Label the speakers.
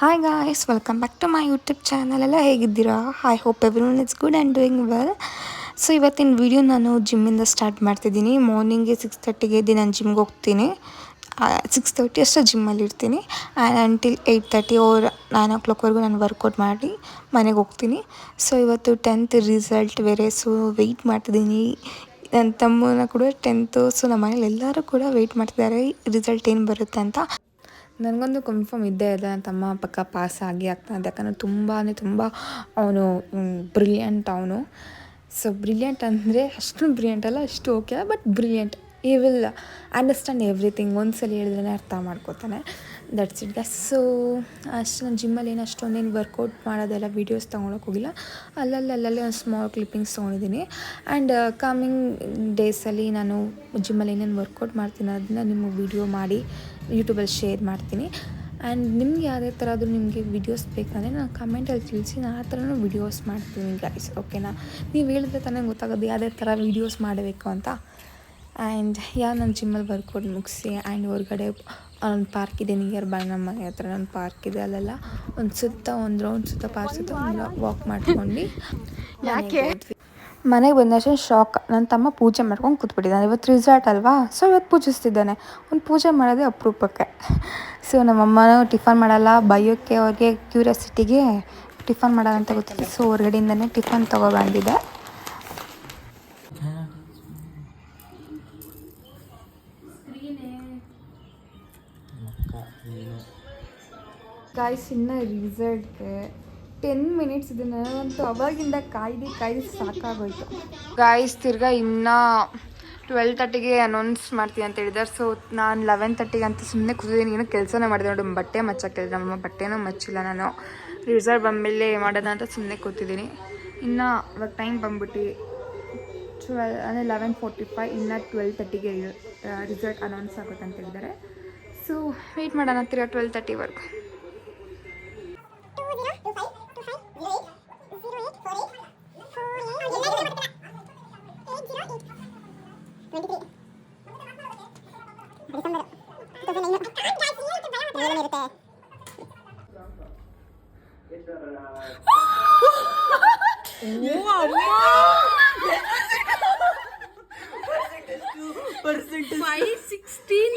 Speaker 1: Hi guys, welcome back to my YouTube channel. ಎಲ್ಲ ಹೇಗಿದ್ದೀರಾ? I hope everyone it's good and doing well. So ಇವತ್ತಿನ video ನಾನು ಜಿಮ್ಮಿಂದ start ಮಾಡ್ತಿದ್ದೀನಿ. ಮಾರ್ನಿಂಗ್ಗೆ 6:30ಗೆ ಎದ್ದು ನಾನು ಜಿಮ್ಗೆ ಹೋಗ್ತೀನಿ. 6:30 ಅಷ್ಟು ಜಿಮ್ಮಲ್ಲಿ ಇರ್ತೀನಿ. ಆ್ಯಂಡ್ ಅಂಟಿಲ್ 8:30 or 9 o'clockವರೆಗೂ ನಾನು ವರ್ಕೌಟ್ ಮಾಡಿ ಮನೆಗೆ ಹೋಗ್ತೀನಿ. ಸೊ ಇವತ್ತು 10th ರಿಸಲ್ಟ್ ಬೇರೆ, ಸೊ ವೆಯ್ಟ್ ಮಾಡ್ತಿದ್ದೀನಿ. ನನ್ನ ತಮ್ಮನ ಕೂಡ 10th, ಸೊ ನಮ್ಮ ಮನೇಲಿ ಎಲ್ಲರೂ ಕೂಡ ವೆಯ್ಟ್ ಮಾಡ್ತಿದ್ದಾರೆ ರಿಸಲ್ಟ್ ಏನು ಬರುತ್ತೆ ಅಂತ. ನನಗೊಂದು ಕನ್ಫರ್ಮ್ ಇದ್ದೇ ಇದೆ, ನನ್ನ ತಮ್ಮ ಪಕ್ಕ ಪಾಸ್ ಆಗ್ತಾನೆ. ಯಾಕಂದರೆ ತುಂಬ ಅವನು ಬ್ರಿಲಿಯಂಟ್ ಅವನು. ಸೊ ಬ್ರಿಲಿಯಂಟ್ ಅಂದರೆ ಅಷ್ಟು ಬ್ರಿಲಿಯಂಟ್ ಅಲ್ಲ, ಅಷ್ಟು okay, but brilliant. He will understand everything. ಒಂದ್ಸಲ ಹೇಳಿದ್ರೆ ಅರ್ಥ ಮಾಡ್ಕೋತಾನೆ. That's it guys. ಸೊ ಅಷ್ಟು ನಾನು ಜಿಮ್ಮಲ್ಲಿ ಏನು ಅಷ್ಟೊಂದೇನು ವರ್ಕೌಟ್ ಮಾಡೋದೆಲ್ಲ ವೀಡಿಯೋಸ್ ತೊಗೊಳಕ್ಕೆ ಹೋಗಿಲ್ಲ. ಅಲ್ಲಲ್ಲಿ ಒಂದು ಸ್ಮಾಲ್ ಕ್ಲಿಪ್ಪಿಂಗ್ಸ್ ತೊಗೊಂಡಿದ್ದೀನಿ. ಆ್ಯಂಡ್ ಕಮಿಂಗ್ ಡೇಸಲ್ಲಿ ನಾನು ಜಿಮ್ಮಲ್ಲಿ ಏನೇನು ವರ್ಕೌಟ್ ಮಾಡ್ತೀನಿ ಅದನ್ನ ನಿಮಗೆ ವೀಡಿಯೋ ಮಾಡಿ ಯೂಟ್ಯೂಬಲ್ಲಿ ಶೇರ್ ಮಾಡ್ತೀನಿ. ಆ್ಯಂಡ್ ನಿಮ್ಗೆ ಯಾವುದೇ ಥರದ್ದು ನಿಮಗೆ ವೀಡಿಯೋಸ್ ಬೇಕಂದರೆ ನಾನು ಕಮೆಂಟಲ್ಲಿ ತಿಳಿಸಿ, ನಾನು ಆ ಥರನೂ ವೀಡಿಯೋಸ್ ಮಾಡ್ತೀನಿ ಗೈಸ್, ಓಕೆನಾ? ನೀವು ಹೇಳಿದ್ರೆ ತಾನೇ ಗೊತ್ತಾಗೋದು ಯಾವುದೇ ಥರ ವೀಡಿಯೋಸ್ ಮಾಡಬೇಕು ಅಂತ. ಆ್ಯಂಡ್ ನಾನು ಜಿಮ್ಮಲ್ಲಿ ವರ್ಕೌಟ್ ಮುಗಿಸಿ ಆ್ಯಂಡ್ ಹೊರಗಡೆ ಒಂದು ಪಾರ್ಕ್ ಇದೆ ನಿಯರ್ ಬೈ, ನಮ್ಮ ಮನೆ ಹತ್ರ ಒಂದು ಪಾರ್ಕ್ ಇದೆ. ಅಲ್ಲೆಲ್ಲ ಒಂದು ರೌಂಡ್ ಸುತ್ತ ಪಾರ್ಕ್ ಸುತ್ತ ಒಂದು ವಾಕ್ ಮಾಡ್ಕೊಂಡು ಯಾಕೆ ಮನೆಗೆ ಬಂದ ತಕ್ಷಣ ಶಾಕ್. ನನ್ನ ತಮ್ಮ ಪೂಜೆ ಮಾಡ್ಕೊಂಡು ಕೂತ್ಬಿಟ್ಟಿದ್ದಾನೆ. ಇವತ್ತು ರಿಸಲ್ಟ್ ಅಲ್ವಾ, ಸೊ ಇವತ್ತು ಪೂಜಿಸ್ತಿದ್ದಾನೆ. ಒಂದು ಪೂಜೆ ಮಾಡೋದೇ ಅಪರೂಪಕ್ಕೆ. ಸೊ ನಮ್ಮಮ್ಮನೂ ಟಿಫನ್ ಮಾಡಲ್ಲ, ಬಯೋಕ್ಕೆ ಅವ್ರಿಗೆ ಕ್ಯೂರಿಯಾಸಿಟಿಗೆ ಟಿಫನ್ ಮಾಡೋಣ ಅಂತ ಗೊತ್ತಿಲ್ಲ. ಸೊ ಹೊರಗಡೆಯಿಂದನೇ ಟಿಫನ್ ತೊಗೊಬಂದಿದ್ದೆ. ಗಾಯ್ಸ್, ಇನ್ನು ರಿಸಲ್ಟ್ಗೆ 10 ಮಿನಿಟ್ಸ್ ಇದೆ. ನನಗಂತೂ ಅವಾಗಿಂದ ಕಾಯ್ದು ಸಾಕಾಗೋಯ್ತು. ಗಾಯ್ಸ್, ತಿರ್ಗಾ ಇನ್ನೂ 12:30ಗೆ ಅನೌನ್ಸ್ ಮಾಡ್ತೀನಿ ಅಂತ ಹೇಳಿದ್ದಾರೆ. ಸೊ ನಾನು 11:30ಗೆ ಅಂತ ಸುಮ್ಮನೆ ಕೂತಿದ್ದೀನಿ. ಏನೋ ಕೆಲಸನೇ ಮಾಡಿದೆ ನೋಡಿ, ಬಟ್ಟೆ ಮಚ್ಚಕ್ಕೆ ನಮ್ಮ ಬಟ್ಟೆನೂ ಮಚ್ಚಿಲ್ಲ. ನಾನು ರಿಸಲ್ಟ್ ಬಂದಮೇಲೆ ಮಾಡೋಣ ಅಂತ ಸುಮ್ಮನೆ ಕೂತಿದ್ದೀನಿ. ಇನ್ನು ಇವಾಗ ಟೈಮ್ ಬಂದ್ಬಿಟ್ಟು 11:45, ಇನ್ನು 12:30ಗೆ ರಿಸಲ್ಟ್ ಅನೌನ್ಸ್ ಆಗುತ್ತೆ ಅಂತ ಹೇಳಿದ್ದಾರೆ. ಸೊ ವೆಯ್ಟ್ ಮಾಡೋಣ ತಿರ್ಗಾ 12:30ವರೆಗೂ. Percentage 516.